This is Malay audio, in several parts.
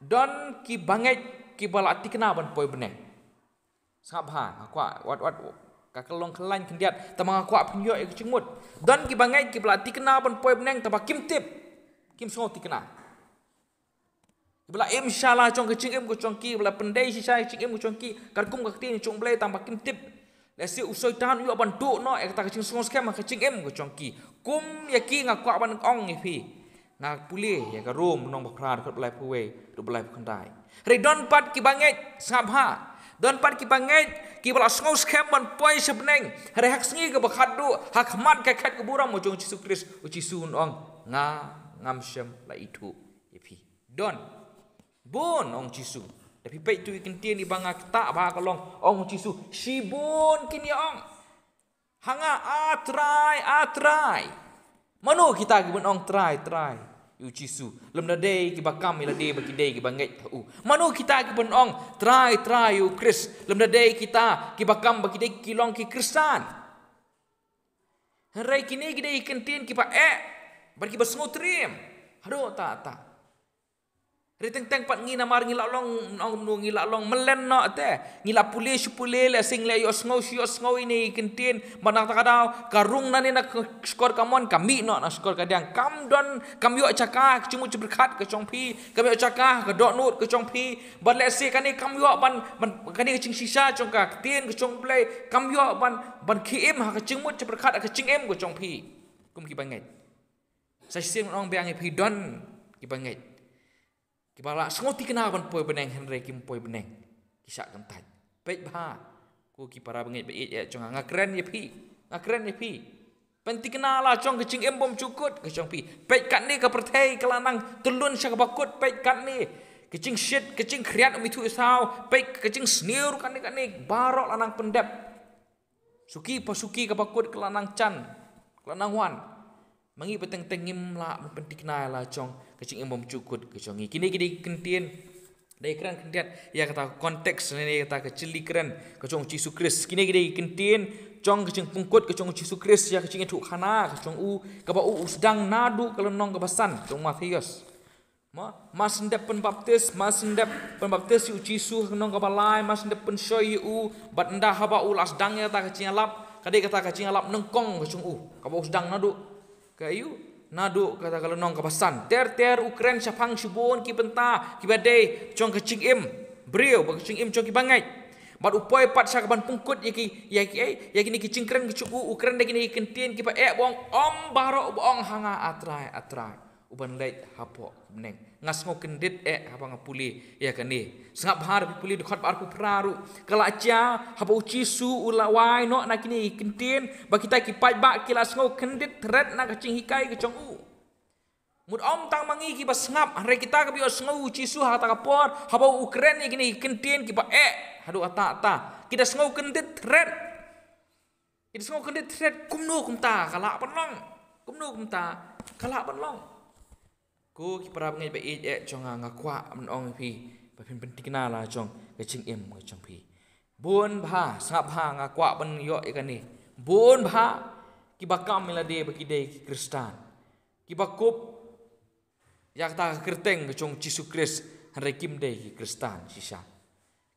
don ki banget ki balak tikna ban poi beneng sap ha kwa wat ka kelong kelain kendiat tamang kwa penyo ek cengmut don ki banget ki balak tikna ban poi beneng taba kim tip kim so tikna bela inshallah chong kecing em ko chong ki bela pendai si sai cing em ko chong ki karkum ka tin chong blai tamba kim tip la si usoi tan yo ban do no ek ta kecing song scam ka cing em ko chong ki kum ya ki nga kwa ban ong ni phi nga puli ya ka rom nong bakran ko blai puwe do blai khandai re don pat ki banget sabha don pat ki banget ki bela song scam ban poi sebneng re hak sngi ka bakhadu hak mat ka khat ko buram mo chong Jesus Christ uci sun ong nga ngam syam la itu yepi don Bon ong Jisu. Tapi pek tu ikan tian di bangga tak bah kalong ong Jisu. Si bon kini ong. Hanga atrai. Mano kita gibon ong try. Yu Jisu. Lem dadai ki bakam ila day bagi day ki banget u. Mano kita gibon ong try yu Chris. Lem dadai kita ki bakam bagi day ki long ki Kristan. Harai kini kita ikan tian ki pa bagi basngotrim. Aduh tak. Riteng pat ngina mar ngila long melen no te ngila pule le sing le yo sngo ini kentin manang takadau karung nani nak skor kamon kami no na skor kadang kam don kam yo cakah cuma berkat ke chongpi kam yo cakah ke dok nut ke chongpi ban le se kani kam yo ban kani ke cing sisa chongka tin ke chong play kam yo ban kim ha ke cing mut berkat ke cing em ke chongpi kum ki banget sa sim ong beang pi don ki banget Kibala sengoti kenaban poi beneng Henry kim poi beneng kisak kentai. Baik bah. Ku ki para bengit baik ya cong ngakren ya pi. Penti kenala cong kecing embom cukut ke cong pi. Baik kat ni ke pertai kelanang telun syak bakut baik kat ni. Kecing shit kecing kriat mitu isau baik kecing sneer kat ni barok lanang pendep. Suki ke bakut kelanang chan kelanang wan. Mangi peteng-teng ngim la penting kenal la cong kecing embom cukut ke cong kini kentien dai kran kentiat ya kata konteks ni kata kecili kran ke cong Jesus Christ kini kentien cong kecing pungkut ke cong Jesus Christ ya kecing itu khana ke cong ke ba sedang nadu ke lenong ke basan cong Matius mas ndep penbaptis yu Jesus lenong ke balai mas ndep pensoi u bat ndah haba ulas dang ya kata kecing alap kata kecing alap nengkong ke cong ke ba sedang nadu kayu nadu kata kalau nong kapasan ter Ukraine syapang syubon ki benta ki badai cong kecing im beriau bag kecing im cong ki bangai bat upoi pat sakaban pungkut ya kini kecing kren ki cuku Ukraine kini kentien ki pa bong om barok bong hanga atrai uban leit hapo meneng ngas ngo kendit haba ngapuli ya kani sengap har puli dekat par ku praru kalacia haba ucisu ulawai no na kini kentien ba kita ki pai ba kilas ngo kendit thret na kacing hikai ke chong mud om tang mangi ki ba sengap hare kita ka bio ngo ucisu ha ta kapor haba Ukraine kini kentien ki ba hadu ata kita ngo kendit thret kumno kumta kala panlong Ku ki para ngai ba chong ngakwa menong pi ba penting la chong kecing em chong pi bon bha sap ha ngakwa ban yo ikani bon bha ki bakam milade bagi dei Kristan ki bakup yak ta kerteng ke chong Jesus Christ hare kim dei ki Kristan sisa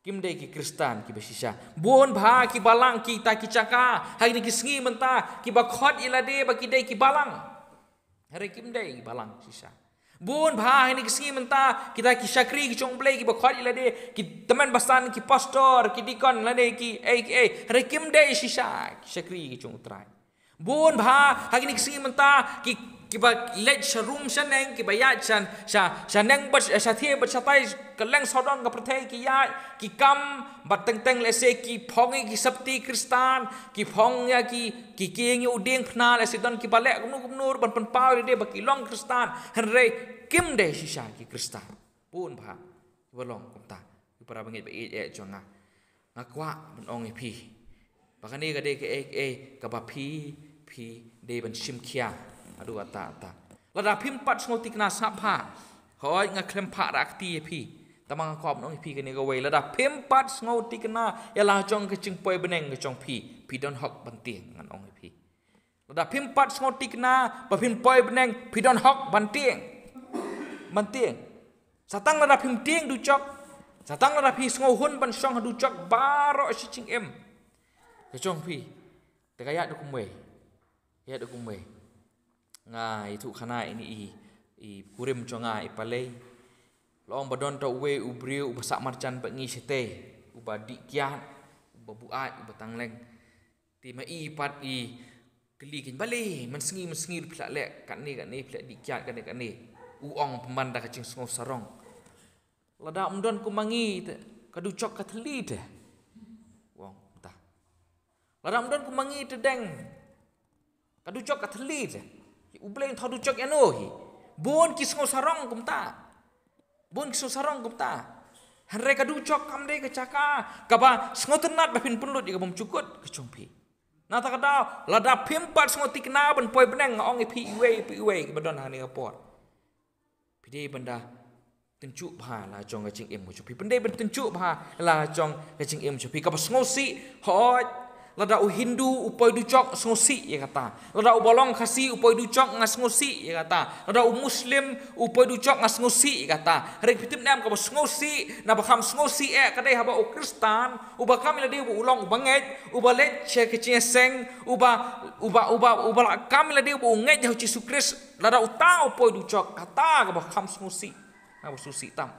kim dei ki Kristan ki besisa bon bha ki balang ki ta ki caka hari ni ki sngi menta ki bakhot ilade bagi dei ki balang hare kim dei balang sisa Bun bah ini kesingi mentah kita ki syakri ki chong play ki bakhot ila de ki teman basan ki pastor ki dikon la de ki rekim de shisha ki syakri ki chong utrai bun bah hagi ni kesingi mentah ki ba let sharum shaneng ki bayat shaneng bas sathie bas satai keleng sodon ka prathai ki ya ki kam bat teng lese ki phongi ki sapti Kristan ki phong ya ki kieng udeng phna lese don ki balek gumnur ban pau de baki long Kristan henre kim de shisha ki Kristan pun bah bolong kumta ki para bangit ba jonga ngakwa ban ong pi bakani ka de ka ba pi de ban simkhia aduh ata lada pimpat ngotik na sapha hoi ngaklem pha rakti pi tamang khop nong pi kene ga wei lada pimpat ngotik na yalah jong ke ching poi beneng ke jong pi don hok banting ngan ong pi lada pimpat ngotik na ba pin poi beneng pi don hok banting Satang la phim tieng du chok. Satang la phi sngo hun ban song du chok baro si ching em. Ke chong phi. Te kaya du kumwe. Ya du kumwe. Ngai thu khana ini i kurim cho ngai palei. Long badon to we ubriu ubasak marcan pengi sete. Uba dikiat, uba buat, uba tangleng. Ti ma i pat i keli kin bale man sengi phlak lek kat ni phlak dikiat kat ni. Uong peman dah kacing sngo sarong. Lada umdon kumangi kadu cok kathli de. Wong ta. Lada umdon kumangi te deng. Kadu cok kathli de. Ubleng thadu cok yano hi. Bon ki sngo sarong kum ta. Bon ki sngo sarong kum ta. Hanre kadu cok kam de kecaka. Kaba sngo tenat bapin punlut di kabum cukut kecumpi. Nata kada lada pimpat sngo tikna ben poi beneng ong pi iwe ki badon hani apor. Pidei benda tencu bha la jong ka ching em mo chupi pendai ben tencu bha la jong ka ching em chupi ka ngosi hoj lada u Hindu upoi du chok ngosi ya kata lada u bolong khasi upoi du chok ngas ngosi ya kata lada u Muslim upoi du chok ngas ngosi ya kata rek pitip nam ka ngosi na bakham ngosi kadai haba u Kristan u bakam la de u ulong banget u balet che ke che seng uba kam la de u nget jau Yesus Kristus lada u ta upoi du chok kata ka bakham ngosi na susi tam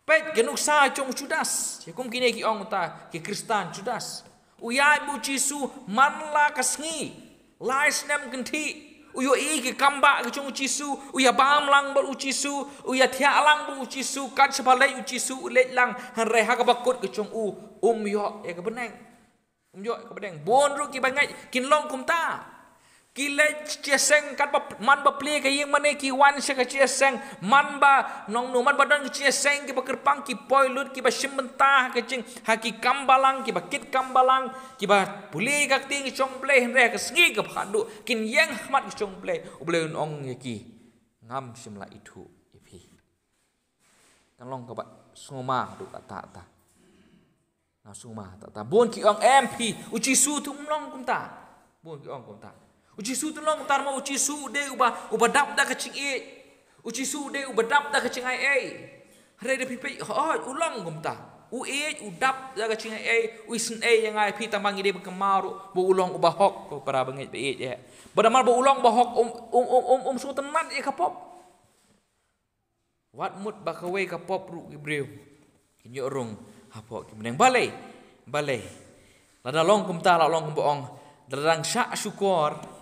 pet genuk sa chong Judas ya kum kini ki ong ta ki Kristan Judas uyai bu Jisu manla kasngi lais nem genti uyo i ki kamba ki chong Jisu uya bam lang bol Jisu uya thia lang bu Jisu kat sebalai Jisu let lang han reha ka bakut ki chong yo ya ka beneng yo ka beneng bon ru ki bangai kin long kum ta Kile cieseng kan man ba play kay yang mane ki wan se ka cieseng man ba nong no man ba don ki cieseng ki ba kerpang ki poilut ki ba simentah ka cing haki kambalang ki ba kit kambalang ki ba puli ka ting ki chong play henre ka sngi ka phandu kin yang mat ki chong play uble ong ki ngam simla itu ipi kan long ka ba sngoma du ka ta na suma ta bon ki ong mp uci su tu long kum ta bon ki ong kum ta uci su tu long tar ma uci su de uba dap da kacing e uci su de uba dap da kacing ai re de pipi ulang gum ta udap da kacing ai uisen yang ai pi tamang ide bekemaru bu ulong uba hok ko para banget be ya badamal bu ulong ba hok su tenan e kapop wat mut bakawe kapop ru ibreu kinyo rong hapok kimneng balai lada long kum ta la long kum boong darang syak syukur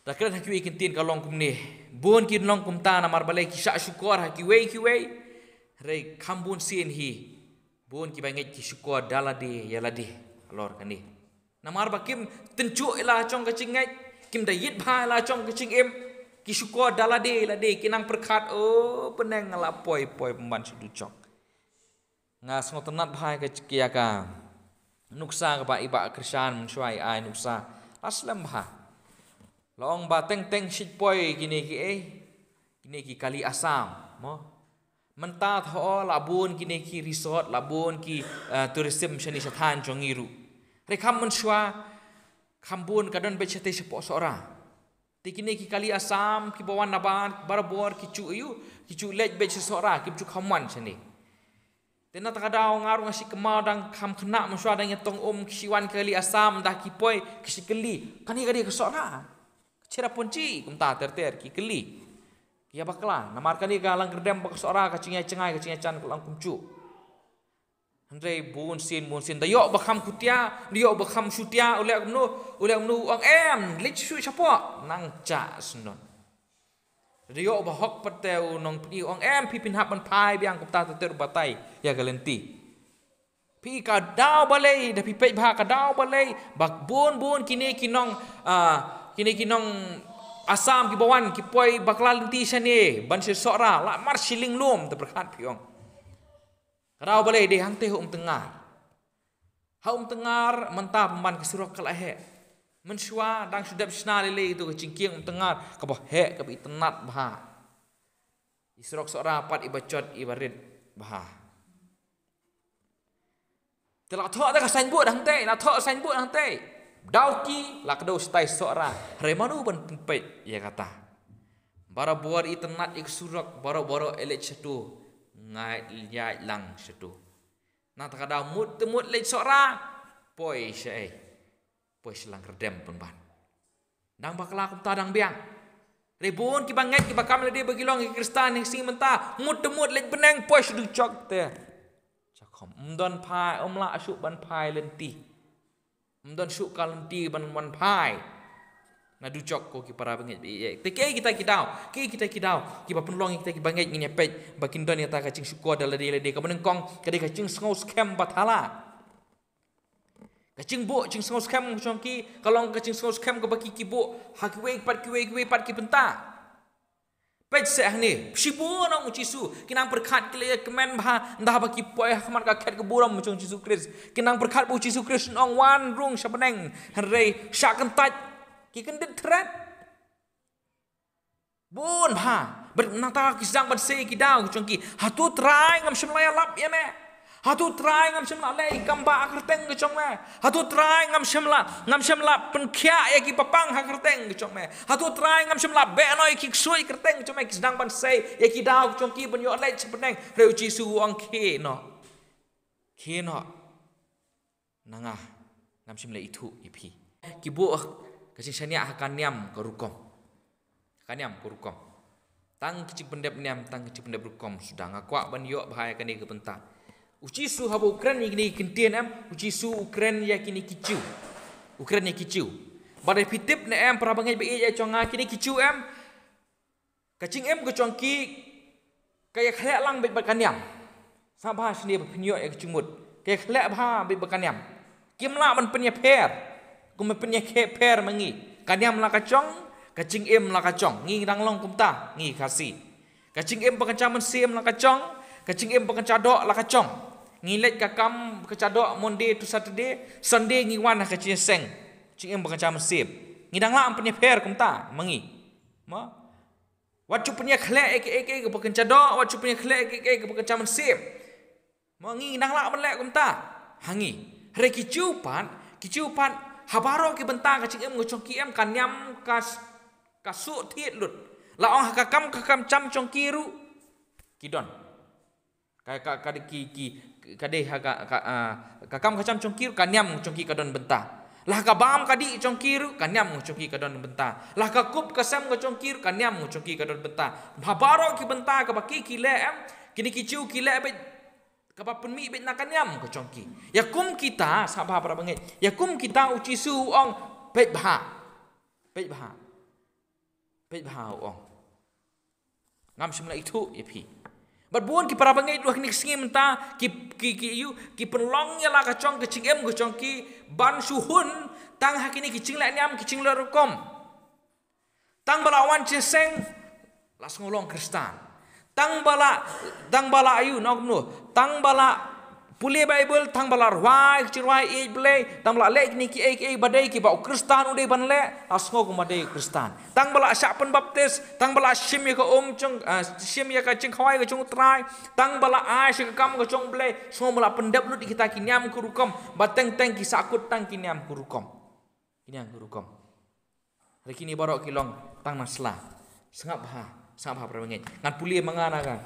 Dakran hakiwe kintin kalong kumne bon kin long kumta na marbalai ki syak syukur hakiwe rei kambun sin hi bon ki banget ki syukur dalade yalade alor kani na marba kim tencu ila chong kacing ngai kim dayit bha ila chong kacing em ki syukur dalade lade kinang perkhat peneng ngala poi pemban sudu chok ngas ngotenat bha ka kiaka nuksa ka ba iba Kristian mensuai ai nuksa aslam bha Long ba teng shit poi kini ki kali asam mo menta tho labun kini ki resort labun ki tourism shani sathan jongiru rekam menshwa kambun kadon be chate sepo sora tikini ki kali asam ki bawan naban barbor ki chu lej be sora ki chu khamwan shani tena takadao ngaru ngasi kemau dang kam kena menshwa dang yetong kisiwan kali asam dah ki poi kisikeli kani ke sora Cira punci kumta ter ki keli kia bakla namar kani galang gerdem bak sora ka cingai can kulang kumcu andre bun sin dayo bakham kutia dayo bakham sutia ule amnu ang lich su chapo nang cha snon dayo bahok pateu nong pi ang pipin hapan pai biang kumta ter batai ya galenti pi ka daw balai da pi pe bha ka daw balai bak bun kini kinong kini kinong asam ki bawan ki poi baklal ti sane ban se sora la mar siling lom te berkat piong karau balai de hang te tengar mentah pemban ke surah kalahe mensua dang sudap sna lele itu ke cingking tengar ke bah he ke bi tenat bah isrok sora pat ibacot ibarit bah telah tho da ka sain bu dang te na tho sain bu dang te Dauki lakdo stai sora remanu ban pempet ya kata Bara buar internet ik surak baro elek satu ngai liat lang satu. Nang takada mut temut lek sora poi syai. Poi selang redem pun ban. Dang bakla kum tadang biang. Rebon ki banget ki bakam le bagi long ki Kristen yang sing mentah mut temut lek beneng poi sedu cok te. Cakom don pai omla asuk ban pai lenti. Don syuk kalenti ban ban pai. Na ducok ko ki para bangit bi te ke kita kidau ki ba penlong kita ki bangit ni pej bakin don ya ta ka cing syukur dala de ka menengkong ka de ka cing sngau scam bathala ka cing bo cing sngau scam chong ki kalong ka cing sngau scam ka baki ki bo ha ki we pat ki penta pej se hni shibu nong chisu kinang perkhat ki le kemen ba ndah ba ki poi khmat ka khet ka buram chong chisu kris kinang perkhat bu chisu kris ong wan rung sabeneng hre syakan taj ki kendit threat bun ha bernata kisang ban se ki daw chong ki hatu try ngam shimla lap ya me hatu try ngam shimla le kamba akrteng ke chong me hatu try ngam shimla pen khya ya ki papang ha krteng ke chong me hatu try ngam shimla be noi ki sui krteng chong me kisang ban se ya ki daw chong ki ban yo le chpeneng reu chi su ong ke no nanga ngam shimla itu ipi ki bu kasi syania akan niam ke rukom. Tang kecik pendep niam, tang kecik pendep rukom. Sudah ngakwa ban yok bahaya kini ke pentang. Uci su haba Ukran ni kini kentian am. Uci su Ukran ya kini kicau. Ukran ya kicau. Badai pitip na am perabangai be ya conga kini kicau am. Kacing am ke congki kaya khlek lang be bakan niam. Sabah sini berpenyok ya kecumut. Kaya khlek bah be bakan niam. Kimla ban penya per. Kum penya ke per mangi kanyam la kacong kacing em la kacong ngi dang long kumta ngi kasi kacing em pakanca men sim la kacong kacing em pakanca dok la kacong ngi let kakam kacadok Monday to Saturday Sunday ngi wan kacing seng kacing em pakanca men sim ngi dang la penya per kumta mangi ma wacu penya khlek ek pakanca dok wacu penya khlek ek pakanca men sim ma ngi dang la men lek kumta hangi re kicupan habaro ki bentang kacing em ngocong ki em kanyam kasuk tiet lut laong kakam cam cong kiru kidon kakam kacam cong kiru kanyam ngocong ki kadon bentang lah kabam kadi cong kiru kanyam ngocong ki kadon bentang lah kakup kasam ngocong kiru kanyam ngocong ki kadon bentang habaro ki bentang ka baki ki le em kini kicu ki le be kapa penmi bet nak kanyam ko congki yakum kita sabah para bangit yakum kita uci su ong pet bah ong ngam semla itu yapi berbuon ki para bangit lu ni singi menta ki penlong ya la ka cong ke cingem ko congki ban suhun tang hakini ki cingla niam ki cingla rukom tang balawan ceseng las ngolong Kristen tang bala ayu nok nu tang bala pule Bible tang bala rwai cirwai e ble tang bala lek ni ki e badai ki ba Kristen ude ban le asgo ko madai Kristen tang bala syapen baptis tang bala sim ya ka chung sim ya ka cing khawai ka chung trai tang bala ai ka kam ka chung ble so bala pendap nu kita kinyam ku rukom bateng teng ki sakut tang kinyam ku rukom rekini barok kilong tang nasla sengap Sabah perbangit ngan pulia mangana kan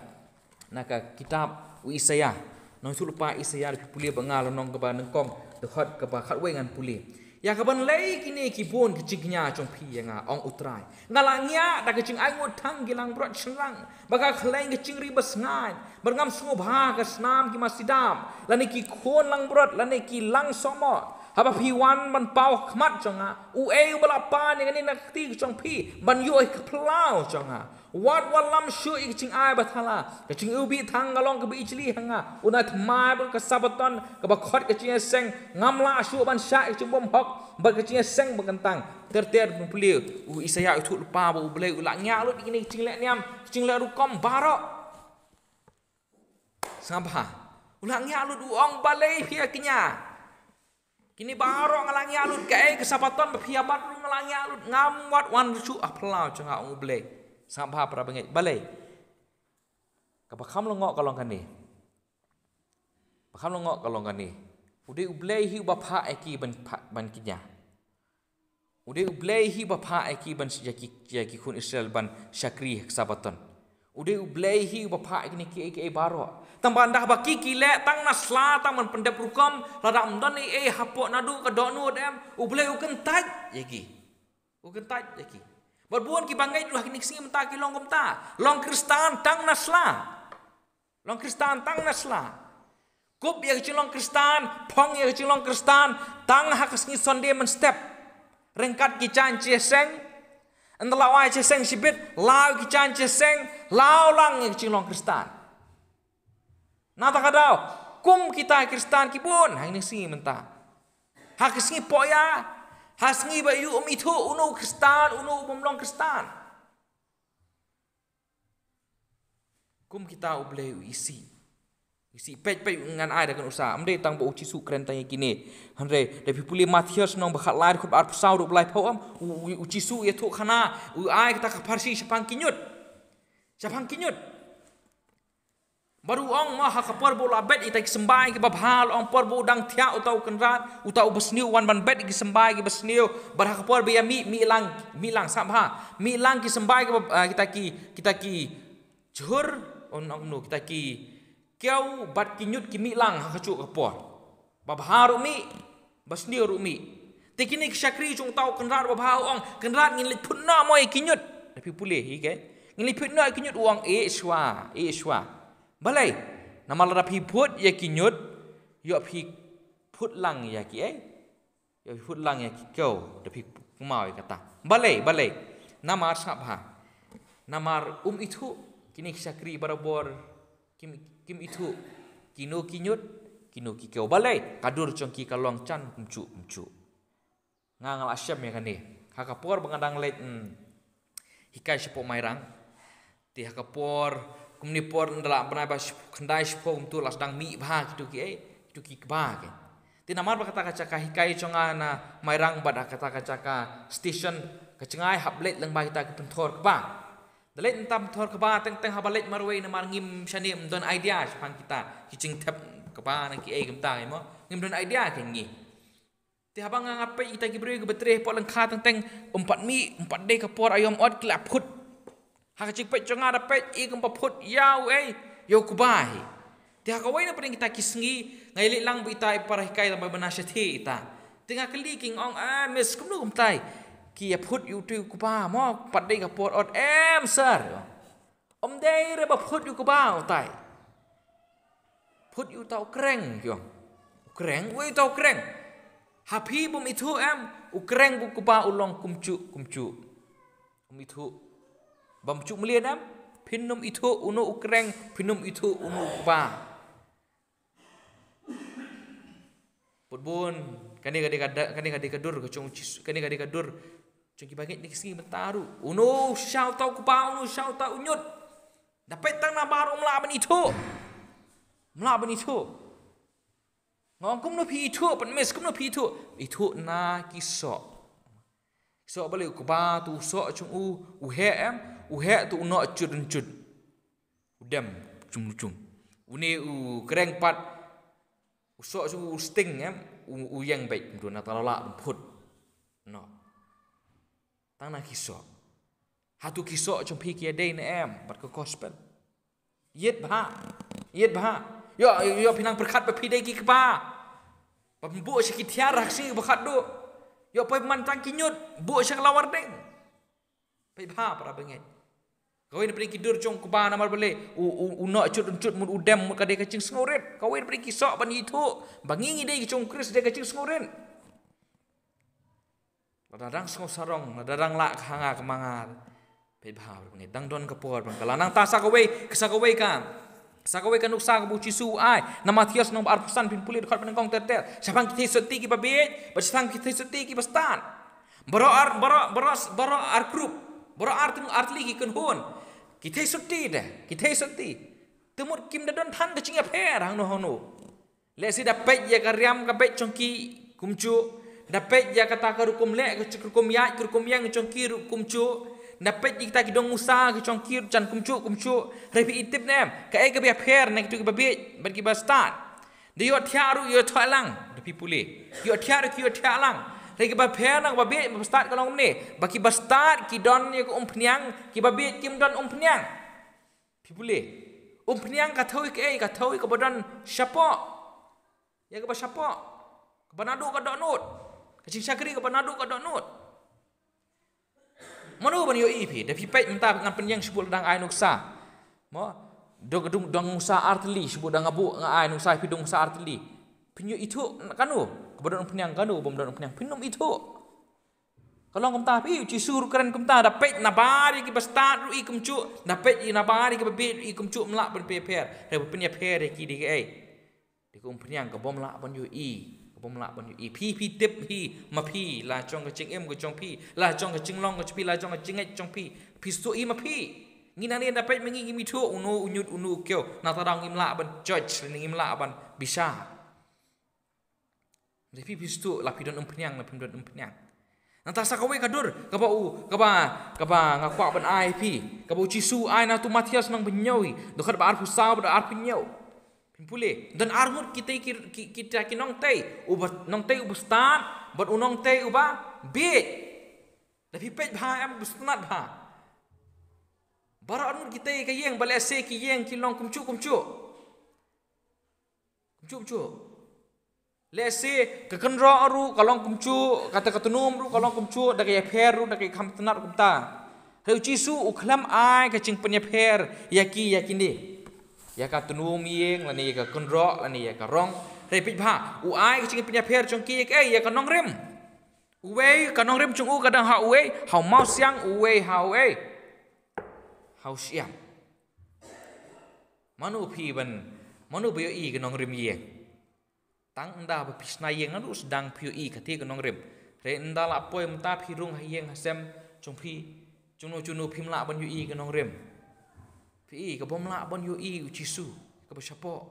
naka kitab Isaya nong lupa Isaya pulia bangal nong ke nengkong dehot ke khatwe ngan pulia ya kaban lei kini kibun kecingnya cong pi nga ong utrai ngalangnya da kecing ai ngut thang gilang brot serang baka khleng kecing ribes ngai berngam sngobha ka snam ki masidam lani ki khon lang brot lani ki lang somo haba piwan ban pau khmat chonga u e bala pa ni ngani nakti chong pi ban yo ik plau chonga wat walam shu ik ching ai bathala ka ching ubi thang galong ka bi ichli hanga unat mai bul ka sabaton ka ba khot ka ching seng ngamla shu ban sha ik ching bom hok ba ka ching seng bagantang terter puli u Isaya itu lupa bu ble ulak nya lu dikini ching lek niam ching lek rukom barok sabah ulak nya lu uong balai pia kinya kini barok ngalangi alut ke kesabaton berpiabat lu ngalangi alut ngamwat wan shu aplau changa ong ble sabah para bangit balai kapakam lo ngok kalong kani pakam lo ngok kalong kani ude ublei hi bapa eki ban kinya Udah ublehi bapa eki ban jaki kun Israel ban syakri kesabaton. Udah ublehi bapa eki ni ki baro. Tambah dah baki kile tang nasla tang man pendep rukam ladam dan hapok nadu ke donu dem ublei uken taj yaki. Uken taj yaki. Berbuan ki bangai dulu kini singi mentah ki long komta. Long Kristan tang nasla. Long Kristan tang nasla. Kup ya kecil long Kristan, pong ya kecil long Kristan, tang hak singi sonde men step. Rengkat ki chan seng. Endelawai seng sibit, lau ki chan seng, lau lang ya kecil long Kristan. Nata kadau, kum kita Kristen kibun, hang ni singi mentah. Hak singi poya, hak singi bayu itu unu Kristen, unu umlong Kristen. Kum kita ublei isi pej ngan ai dengan usaha. Amde tang bo uci su kren tanya kini. Andre depi puli Matius nong bakat lai khut ar pusau do blai pawam uci su ya tu khana ai kita kaparsi sapang kinyut. Baru ong mah hakapar bola bet itai sembai ke babhal ong por bodang tia utau kenrat utau besniu wan ban bet ki sembai ki besniu bar hakapar be mi lang sabha mi lang ki sembai ke kita ki jhur on nu kita ki kau bat ki nyut ki mi lang hakacu kapor babhar mi besniu rumi tekini syakri chung tau kenrat babhal ong kenrat ngin lit phunna moi ki nyut tapi pulih hi ke ngin lit phunna ki nyut uang shwa balai nama lara pi put ya kinyut yo pi put lang ya ki yo put lang ya ki kau de pi mau kata balai nama sabha nama itu kini syakri barabor kim itu kino kinyut kino ki kau balai kadur congki kalong chan kumcu ngangal asyam ya kan ni hakapor bengadang let hikai sepo mairang ti hakapor kumni por ndala bana bas khandai spom tu las dang mi bha kitu ki ba ke ti namar ba kata kaca hikai chonga na mairang bada kata kaca station kacengai hablet leng ba kita ke pentor ke ba dalet entam thor ke ba teng habalet marwei na mar ngim shanim don idea sapang kita kicing tap ke ba na ki gemta mo ngim don idea ke ngi ti habang ngapai kita ki beri ke betre po leng kha teng 4 de ke por ayom ot klap khut hak cik pet cengar pet ikem paput yau yo kubai dia kawai na paling kita kisngi ngai lang bu itai para hikai tambah benasyati ita tengah keliking ong mes kumnu kumtai ki put yu tu kuba mo padai kapor ot sir dei re ba put yu kuba utai put yu tau kreng yo kreng we tau kreng happy bum itu ukreng bu kuba ulong kumcu itu bamcuk melian pinum itu unu ukreng pinum itu unu ba putbun kani kadur kacung kani kadur cungki baget ni singi mentaru unu syau tau kuba unu syau tau unyut dapat tang na baru melaban itu ngongkum no pi itu penmes kum no pi itu na kisok so balik kuba tu so cung uhe tu uno cut udam cung uni kereng pat usok su sting uyang baik tu na talala put no tang na kisok hatu kisok cung pi kia dei na bat ke gospel yet bha yo pinang berkat pe pi dei ki ba pembu sikit tiara si berkat do yo pe mantang kinyut bu sak lawar deng pe bha para bengen kau ini pergi tidur cong kubah nama boleh unak cut mud udam mud kadai kacing sengoret kau ini pergi sok ban itu bangingi dei cong kris dei kacing sengoret ladang sengau sarong ladang lak hanga kemangar pe bha bengen dang don kepor bang kalanang ta sakawei kan uksa ke buci su ai nama Matius nong arpusan pin pulit dekat penengkong tetel sapang kita seti ki babet bersang kita seti ki bestan baro ar group baro art ligi kan hon kita seti temut kim dadon than ke cinga per hang no le si dapat ya karyam ka bet chongki kumcu dapat ya kata ka rukum le ke rukum yang chongki kumcu dapat kita kidong musa ke chongki chan kumcu repi itip nem ka ke be per nek tu ke babet bagi bastan de yo thiaru yo thalang de pipule yo thiaru ki yo thalang Regi ba pher nang ba be ba start kalong ne. Baki ba start ki don ye ko pniang ki ba be kim don pniang. Pi pule. Pniang ka thoi ke ka thoi ka bodon syapo. Ya ka ba syapo. Ka ba nadu ka donut. Ka cing syakri ka ba nadu ka donut. Manu ban yo ipi da pi pet menta ngan pniang sebul dang ai nuksa. Mo dong dong musa artli sebul dang abu ngai nuksa pi dong musa artli. Pinyo itu kanu kebetulan penyang kanu kebetulan penyang pinum itu kalau kumta pi uci sur keren kumta dapat nabari ki basta ru ikum cu dapat i nabari ki bebet ikum cu melak berpeper re penya per ki di ai di kum penyang ke bom lak bon yu i ke bom lak bon yu i pi tip hi ma pi la chong ke ching em ke chong pi la chong ke ching long ke pi la chong ke ching chong pi sto i ma pi ngina ni dapat mengi mi tu unu unyut unu kyo na tarang im lak ban judge ni im lak ban bisa. Tapi pistu lah pidon empenyang lah pidon empenyang. Nanti sakawe kadur kaba ngakwa ban ai pi kaba cisu ai na tu Matias nang benyawi dekat ba arfu sa ba arfu nyau. Pimpule dan armut kita kinong tei ubat nong tei ubustan bat unong tei uba bit. Tapi pet ba am busnat ba. Bara armut kita kayeng balese kiyeng kilong kumcu. Lese kekenro aru kalong kumcu kata katunum ru kalong kumcu dakai pher ru dakai kam tenar kumta heu cisu uklam ai kacing penya pher yakini ya katunum yeng lani ya kenro lani ya karong repit bha u ai kacing penya pher chongki ya kanong rem uwe kanong rem chung u kadang ha uwe hau mau siang uwe hau siang manu pi ban manu bayo i kanong rem yeng tang enda ba pisna yeng anu sedang piu i kati ke nong rem re enda la poi mta pirung hayeng hasem chung pi chunu phim la ban yu i ke nong rem pi ke bom la ban yu i ucisu ke ba syapo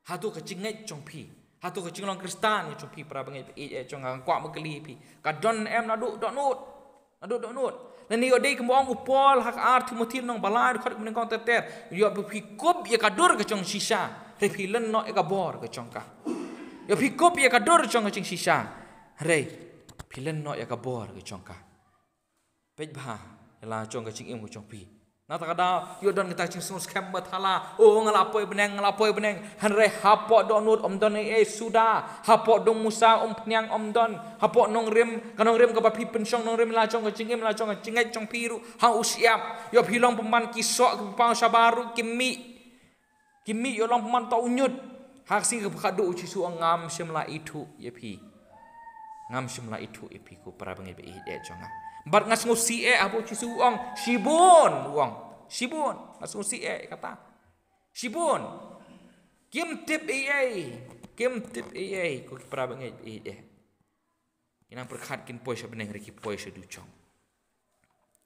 hatu ke cinget chung pi hatu ke cinglong kristan ya chung pi pra bangai e chung ang kwa mekeli pi ka don em nadu donut nani odei ke mong upol hak art timothy nong balai khat men kong teter yo pi kop ya kadur ke chung sisa re pi len no e ka bor ke chung ka yo pi kop ya kador chong ching sisa re pilen no ya kabor ke chong ka pej bha la chong ka ching em ko chong pi na ta kada yo don kita ching sus kem bathala o ngala poi beneng han re hapo donut om don e suda hapo dong musa pnyang om don hapo nong rem kanong rem ka ba pi pensyong nong rem la chong ka ching em la chong ka chingai chong pi ru ha usiam yo pilong peman kisok ke pang sabaru kimi yo long peman ta unyut hak si kadu uci su ngam semla itu ya pi ngam semla itu ya pi ku para bangai be e jonga bar ngas ngusi e abu uci su ong sibun ngas ngusi e kata sibun kim tip e ku para bangai e inang perkhat kin poi sa beneng reki poi sa du chong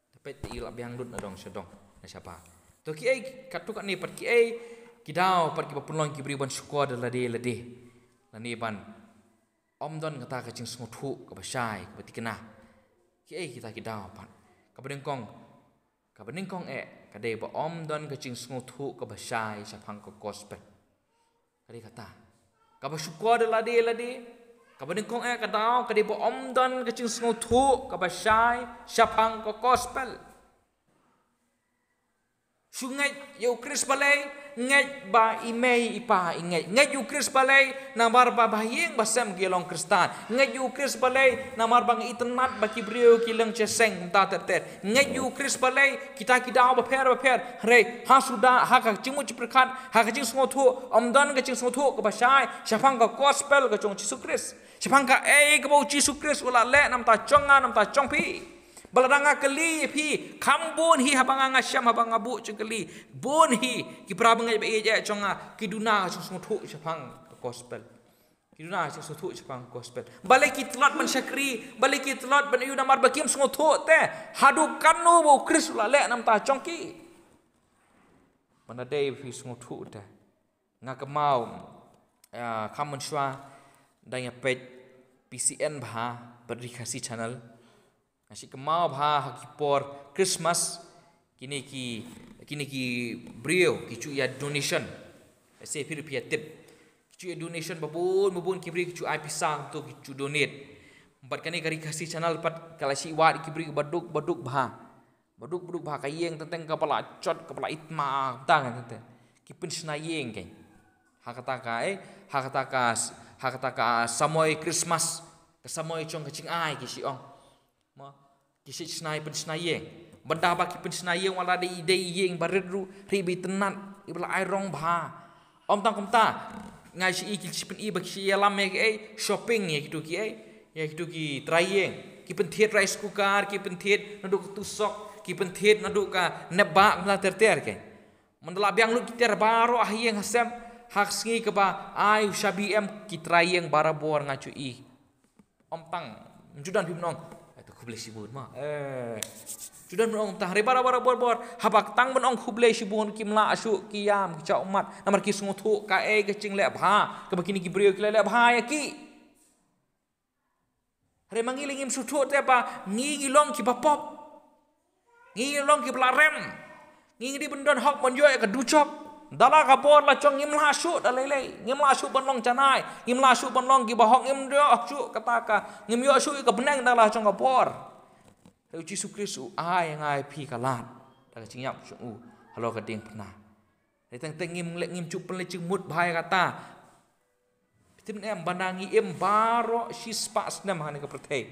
tapi ti la biang lut na dong sedong na siapa to ki e katu kan ni per ki e kidau par ki papulong ki beriban syukur lade lani ban om don kata kacing snguthu ka basai ka batikena ki ai kita kidau pan ka benengkong e kade ba om don kacing snguthu ka basai sapang ko gospel kade kata ka ba syukur lade ka benengkong e kadau kade ba om don kacing snguthu ka basai sapang ko gospel sungai yo kris balai ngai ba imei ipa ngai yu kris balai namar ba bahing basam gelong kristan ngai yu kris balai namar bang itnat ba kibriyo kilang cheseng ta ter ngai yu kris balai kita ba pher re ha suda ha ka chimu chiprkhat ha ka ching smothu omdan ka ching smothu ka basai shafang ka gospel ka chong chisu kris shafang ka ka bo chisu kris ula le nam ta chonga nam ta chongpi baladanga keli pi kambon hi habanga syam habanga bu chekeli bon hi ki prabangai be je chonga kiduna sungthu chapang gospel kiduna sungthu chapang gospel balai ki tlat man syakri balai ki tlat ban yu namar bakim sungthu te hadu kanu bo krisula le nam ta chongki mana dei fi sungthu te ngakamau kamun shwa danya page PCN bha berdikasi channel nasi kemau bha hakipor Christmas kini ki brio kicu ya donation se pir tip kicu ya donation babun ki bri kicu ai pisang tu kicu donate Empat kali kari kasih channel pat kalau si wat kibri baduk bah kayeng tentang kepala cot kepala itma tangan tentang kipin senayeng kan hakataka samoy Christmas kesamoy cong kecing ai kisi ong ma kisi senay pen senayeng benda ba kipin senayeng wala de ide yeng baredru ribi tenat ibla airong bah om tang komta ngai si ikil sipen i bak si yalam shopping ya gitu ki ya gitu ki trayeng kipin thiet rice cooker kipin thiet naduk tusok kipin thiet naduk ka nebak mla ter ke mandala biang lu kiter baro ahyeng hasem hak sngi ke ba ai shabi em kitrayeng barabor ngacu i om tang judan bimnong itu kuble sibun ma judan bimnong tang re barabor bor habak tang benong kuble sibun kimla asu kiyam cha umat namar ki sngothu ka ke cing le bha ke bakini ki brio ki le bha ya ki re mangiling im suthu te ba ngi long ki bapop ngi long ki blarem ngi di bendon hok monjo ka ducok dala ka por la chong ngim la su da lele ngim la su bonlong chanai ngim la su bonlong ki bahok ngim do su kataka ngim yo su ka benang dala chong ka por te uci su kristu ai ngai pi ka lat da ka chingyap chu u halo ka ding pna te teng teng ngim le ngim chu pen le ching mut bhai kata tim em bandangi em baro si spas nam han ka prothe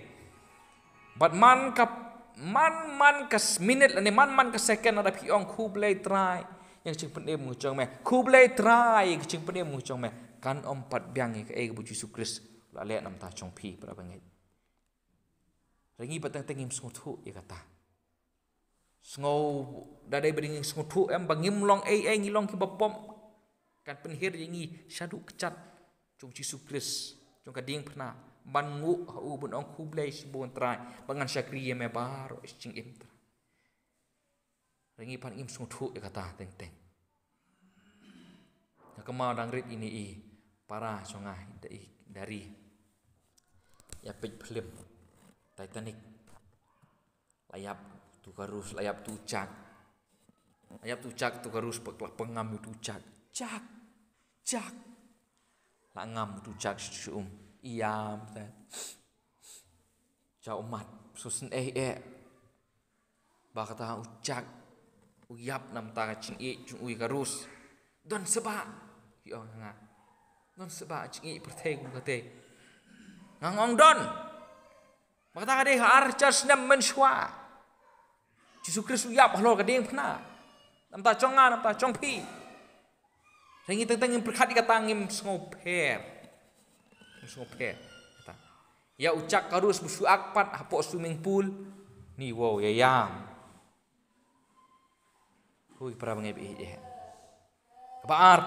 but man ka minute ni man ka second ada pi ong kublai try yang cing pendem ngucong me kublai try cing pendem ngucong me kan om pat biang ke bu Yesus Kristus la le nam ta chong pi pra bangai rengi patang tengim snguthu ya kata sngow dadai bering snguthu em bangim long ngilong ki bapom kan penhir yengi syadu kecat chung Yesus Kristus chung kading pna ban ngu hu bun ong kublai sibun try bangan syakri me baro cing im rengi pan im snguthu ya kata teng kemau dangrit ini para songah dari ya pej film Titanic layap tu karus layap tu cak tu karus pengam tu cak la ngam tu cak iam cha umat susun ba kata ucak uyap nam ta ching chung ui karus don seba yo nga don seba cing perthe ku kate ngong don makata kade har chas nam men shwa Yesus Kristus yap halo kade phna nam ta chong phi rengi teng perkhat kata ngim sngoper kata ya ucak karus busu akpat hapok swimming pool ni wow ya yang hui para bangai kepaar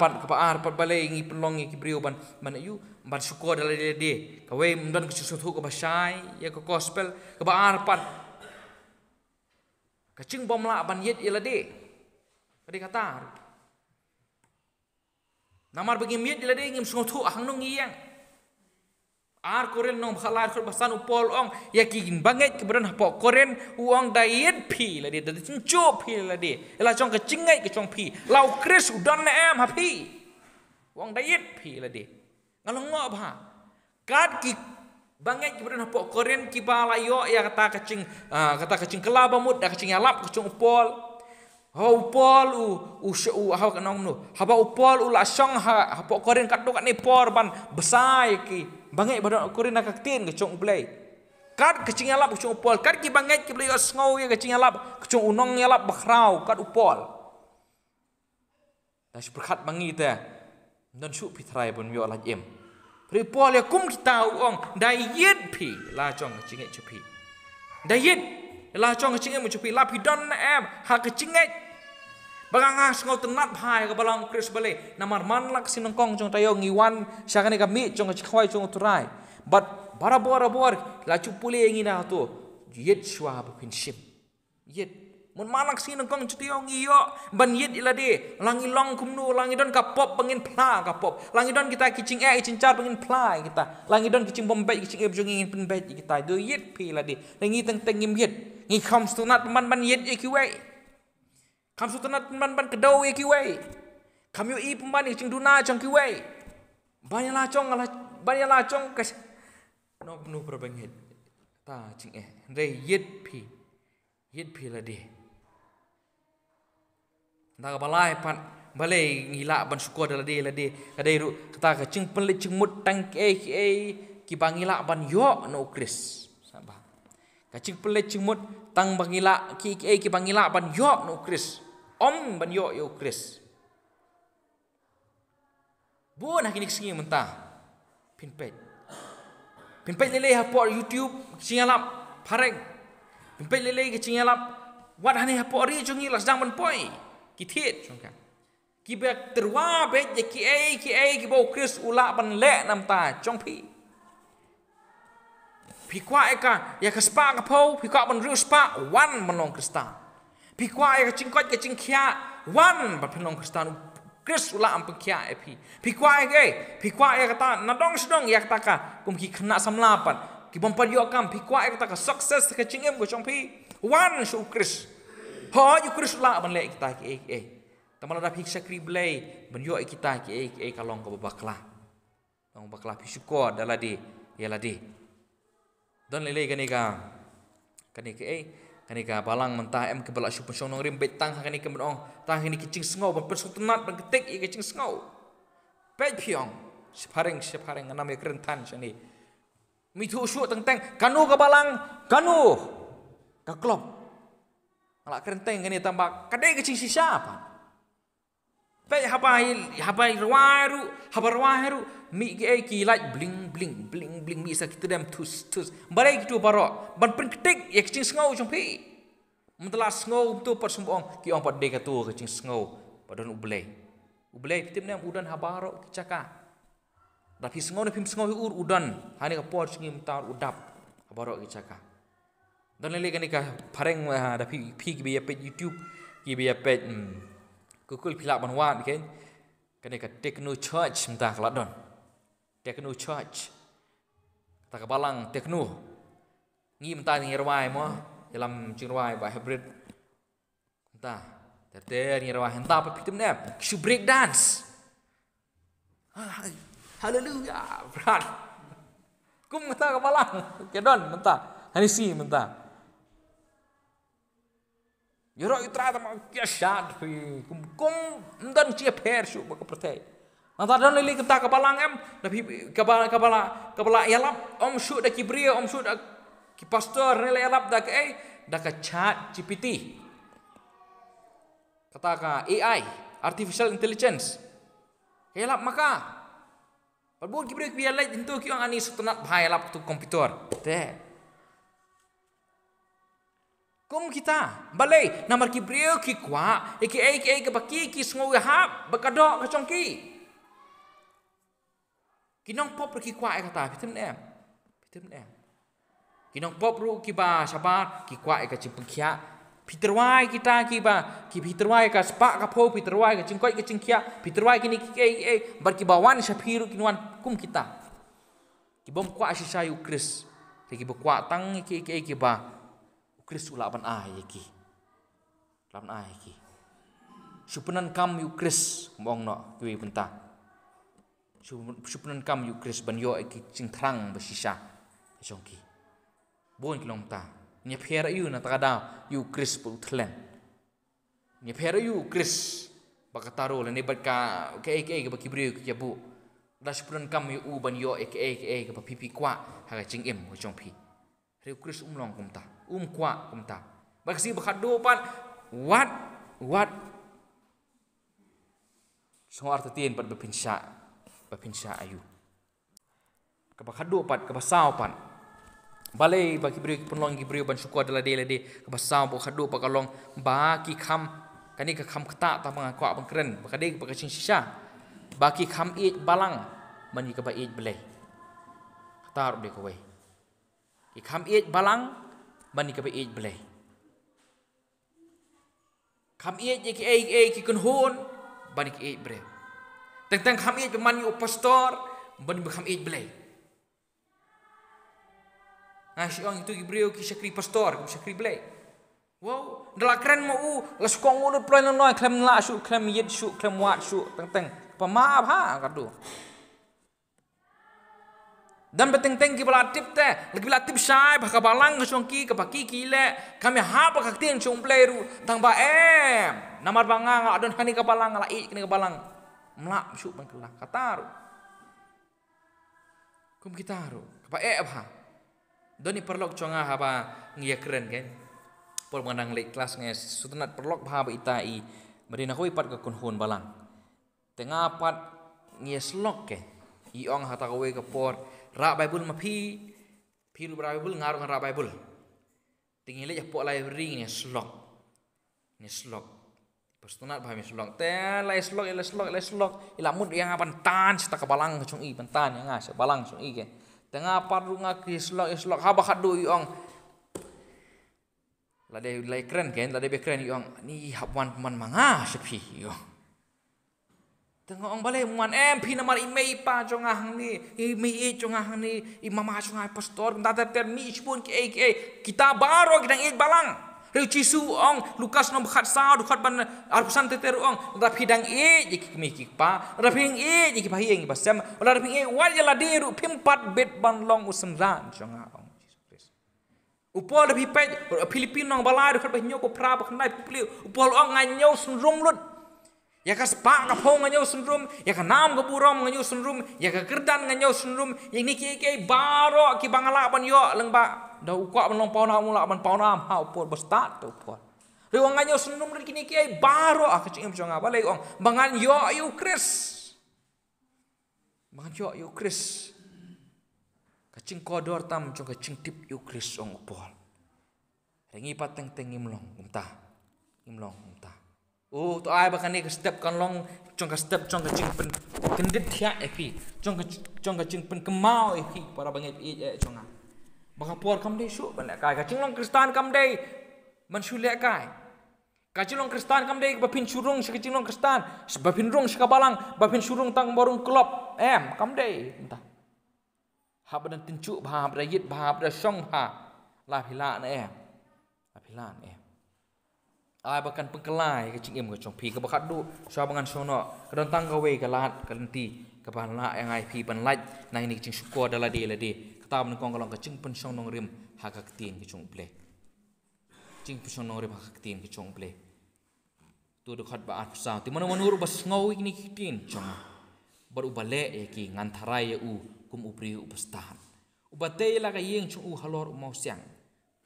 pat balai ngi pelong ngi kibrio ban yu ban syukur dalam dia kawe mundan ke sesuatu ke basai ya ke gospel kepaar pat kacing bom la ban yet ila de kata namar bagi miet ila de ngim sesuatu hang nong yang ar koren nong khalar khur basan upol ong ya ki banget keberan hapok koren uang dayet pi la de da chincho pi la de la chong ke chingai ke chong pi lau kris udan na em hapi uang dayet pi la de ngalong ngo ba kat ki banget keberan hapok koren ki bala yo ya kata kacing kelaba mut da kacing alap ke chong upol upol u ha kanong nu haba upol la chong hapok koren kat do kat ni por ban besai ki bangai badon korin nak tin ke chong play kat kecing alap chong upol kat ki bangai ki play sngow ya kecing alap chong unong alap bakrau kat upol das berkat bangi ta dan su pitrai pun yo la jem pri pol ya kum kita ong dayet pi la chong kecing chupi dayet la chong kecing mu chupi la pi don em ha kecing Bagang ngau tenat bhai ke balang Kris bale namar man lak sinongkong jong tayo ngiwan syakane kami jong chikhwai jong turai but barabor la chupule ngina to yet shwa bin ship yet mun malak sinongkong tayo ngiyo ban yet ilade langi long kumnu langi don kapop pengin pla kapop langi don kita kicing cincar pengin pla kita langi don kicing bombay kicing jong ingin penbet kita do yet pi lade langi teng ngim yet ngi comes to not man yet ekiwai Kam sutanat ban kedau ye kiwei. Kam yo i pemban cing duna cong kiwei. Banyak lacong kes. No penuh perbengit. ta ching re yit phi la de ta ka balai pan balai ngila ban syukur la de kadai ru kata ka ching pelit ching mut tang ki bangila ban yo no kris sabah ka ching pelit ching mut tang bangila ki bangila ban yo no kris om ban yo kris bu nak ni singi mentah pinpet lele hapor YouTube cingalap pareng pinpet lele ke cingalap wat hani hapor ri jungi las dang ban poi kithet chungka ki bek terwa be je ki bo kris ula ban le nam ta chong pi kwa eka ya ka spa ka po pi kwa ban ru spa wan manong krista pi kwa ya chingkot ke chingkhia wan ban pinong krista kris ula am pengkhia pi kwa ya kata nadong sedong ya kata ka kum ki khna samlapan ki bom padyo kam pi kwa ya kata ka success ke chingem ko chong pi wan shu kris ho yu kris ula ban le kita ki tamal da phik sakri blai ban yo kita ki kalong ko bakla long bakla pi syukur daladi ya ladi don lele kanika balang mentah em ke balak syupun song nong rim betang kanika menong tang ini kicing sengau ban persutenat ban ketik kicing sengau pet piong separing anam ya kerentan sini mitu syuk teng kanu ke balang kanu ka klop alak kerenteng kani tambak kadai kicing sisa apa pet habai ruaru mi ki light bling mi sa kita dem tus balai gitu baro ban penketik ya kicing sengau jompi mentela sengau tu persumbong ki ong pad de ka tu kicing sengau padon ublei pitim nem udan habaro kicaka tapi sengau ne pim sengau udan hani ka por singim tar udap habaro kicaka dan lele kan ka pareng da pi ki be pet YouTube ki be pet kukul pilak ban wan kan ka Techno Church mentah keladon Techno Church tak balang Techno ngi mentah ni rawai mo dalam cingrawai ba hybrid mentah tete ni rawai entah apa pitim ne should break dance hallelujah berat kum mentah ka balang kedon mentah hani si mentah yorok itra ta ma kyashat pi kum ndan chia pher shu ba ka prate mata don lili kita kabalang em tapi kabala yalap om shu da kibria om shu da ki pastor nele yalap da da ka chat GPT kata ka AI artificial intelligence yalap maka palbun kibria ki yalai into ki ang ani sutunat bhai yalap tu komputer te kum kita balai namar ki brio ki kwa ki ke baki ki sngo hap bakadok ka chongki kinong pop ki kwa kata pitim ne kinong pop ru ki ba sabar ki kwa ka chimpkhia piterwai kita ki ba ki piterwai ka spa ka pho piterwai ka chingkoi ka chingkhia piterwai ki ni ki bar ki bawan shapiru kinwan kum kita ki bom kwa sisayu kris ki ba kwa tang ki ba Kris ulapan ayaki. Supunan kam yu kris mong no kui punta. Supunan kam yu kris ban yo iki cing trang basisa. Jongki. Bon kilong ta. Nya phera yu na takada yu kris pu thlen. Nya phera yu kris bakataro le ne barka ke bakibri ke bu. Da supunan kam yu ban yo ke ba pipi kwa ha cing em jongpi. Riu kris umlong kumta. Kwa kumta baksi bakhado pan what so artatien pat bapinsa ayu ka bakhado pat ka basau pan balai baki beri penlong gi beri ban syukur adalah de ka basau bakhado pa kalong ba ki kham kani ka kham kata ta manga kwa bang keren bakade ba kacing sisa baki kham balang mani ka ba belai tar de ko wai ki kham balang bani ka ej belai kham ej ki kun hon bani ka ej bre teng kham ej man yu pastor bani kham ej belai siang itu gibreo ki sakri pastor ki sakri belai wow dala keren mo la skong ulut plan no klem la su klem yet su klem wat su teng pama ha kadu Dan beteng-teng ki belatip teh, lagi belatip syai baka balang ke songki ke baki kile, kami hapa ka tien chung pleru tang ba namar banga adon hani ka balang la i kini ka balang. Mlak syuk ban kelah kataru. Kum kitaru, ka ba. Doni perlok chonga haba ngia keren kan. Por menang lek kelas nges sutunat perlok haba itai. Marina hoi pat ka kunhun balang. Tengah pat ngia slok ke. Iong hata kowe ke por rak Bible ma pi lu Bible ngaruh rak Bible. Tinggi lek po library ni slok. Ni slok. Pastunat bah mi slok. Te lai slok. Ila mud yang apan tan sta ka balang chung i pantan yang ngas balang chung i ke. Tengah pat runga ki slok haba khadu iong. Lade keren kan, lade be keren iong. Ni habwan man manga sepi yo. Tengok orang balik muan pi namar imei pa jongah ni, imei jongah ni, imama jongah pastor, tata mi pun kita baru kita ngit balang. Reu cisu ong Lukas nom khat sao khat ban arpusan teteru ong da phidang jiki mi pa, da phing jiki pahing pasam, da phing wat ya ladiru pimpat bet ban long usendran jongah ong Jesus Christ. Upol da pipet Filipino balai khat ba nyok pra ba khnai pliu, upol ong nganyau sunrum lut. Ya ka spak ka phong nganyo sunrum, ya ka nam ka burom nganyo sunrum, ya ka kerdan nganyo sunrum, yang ni ki baro ki bangala ban yo leng ba da ukwa ban long pauna mula ban pauna ha upor bestat tu upor. Rewang nganyo sunrum ri kini ki baro ka cing jonga balai ong bangan yo yu Kris. Bangan yo yu Kris. Ka cing kodor tam jong ka cing tip yu Kris ong upor. Rengi pateng teng imlong umta. Imlong umta. Oh, tu ai bahkan ni ke step kan long, cong ke step cong ke cing pen kendit tiak epi, cong ke cing pen kemau epi para bangai cong ah. Bahkan puar kam dei syuk ban kai, ka cing long Kristan kam dei man syulek kai. Ka cing long Kristan kam dei bapin surung se cing long Kristan, bapin rung se balang, bapin surung tang borung klop, kam dei entah. Ha badan tincu bah bada yit bah bada syong ha. La phila na La phila na ai bahkan pengkelai ke cingim ke congpi ke bakat du sya bangan sono kadang tang gawe ke lat kalenti ke ban la yang ai pi ban laj nang ni cing syukur dala de kata men kong kalong ke cing pen song nong rim ha ka tin ke cong ple cing pen song nong rim ha ka tin ke cong ple tu de khat ba at sa ti mana manur bas ngau ni kitin cong baru bale ya ki ngantarai ya kum upri upastan ubate la ka yeng cong halor mau siang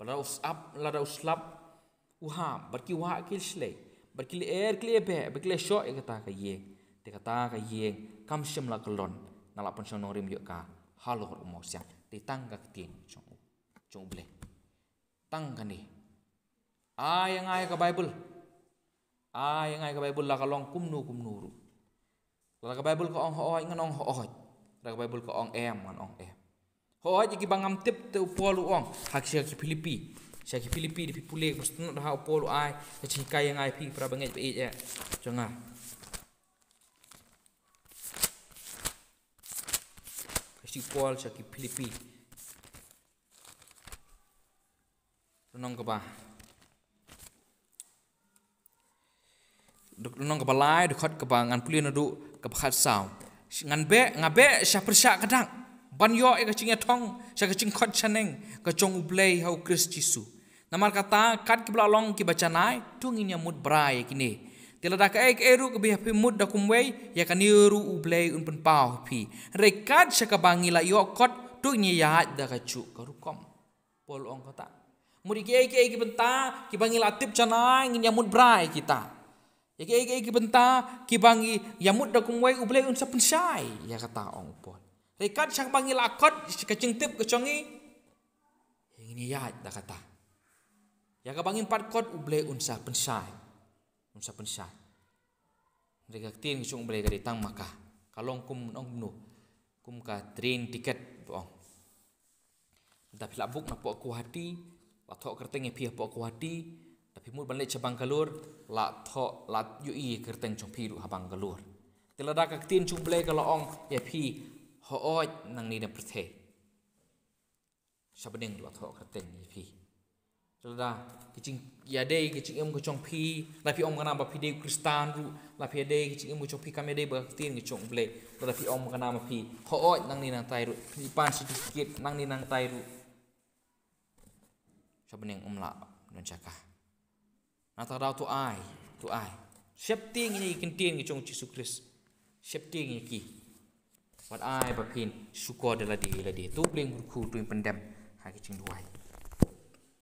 pada usap la da uslap uha barki wa kil slay barki kli be barki sho e kata ka ye te kata ka ye kam shim la kolon na la pon shon rim yo ka halor mo sia te tang ka tin chong ble tang ka ni ai ngai ka Bible la ka long kum nu la ka Bible ka ong ho ngan ong ho la ka Bible ka ong ngan ong ho ji ki bangam tip te polu ong hak sia ki Filipi Syaki Filipi di pipule mesti dah polo ai kecing kai yang ai pi pra banget pe ya jonga kasi pol syaki Filipi renong ke ba renong ke balai dekat ke bangan pulin nadu ke khat sao ngan be ngabe sya persyak kadang ban yo e kecing thong sya kecing khot chaneng ke chong ublei hau Kris Jisu. Namar kata kat ki belalong ki baca nai tungin ya mud brai kini. Tila dak eru ke biha mud da kumwei ya kaniru ublei un pen pau pi. Rekat syaka bangi la yo kot tungin ya da kacu karukom. Pol ong kata. Mudi ki benta ki bangi latip canai ngin ya mud brai kita. Ya ki benta ki bangi ya mud da kumwei ublei un sapen syai ya kata ong pol. Rekat syaka bangi lakot syaka cingtip ke congi. Ini ya da kata. Ya ka bangin pat kot uble unsa pensai. Mereka tin kisung uble ka ditang maka. Kalong kum nong nu. Kum ka train tiket boong. Tapi labuk na po ku hati, la thok kerteng e pi po ku hati, tapi mud ban le cabang kalur, la thok la yui kerteng chong pi ru habang kalur. Tilada ka tin chung uble ka laong e pi ho oj nang ni na prethe. Sabadeng la thok kerteng e pi. Sudah kicing ya dei kicing em kecong pi lapi om kana ba pi de Kristan ru lapi dei kicing em kecong pi kami dei ba tin kecong ble lapi om kana ma pi ho oi nang ni nang tai ru pi pan sedikit nang ni nang tai ru sabeneng la dan cakah nata dau tu ai siap ting ni kentin kecong Yesus Kristus siap ting ni ki wat ai ba pin syukur adalah di tu bling ku tu pendam ha kicing duai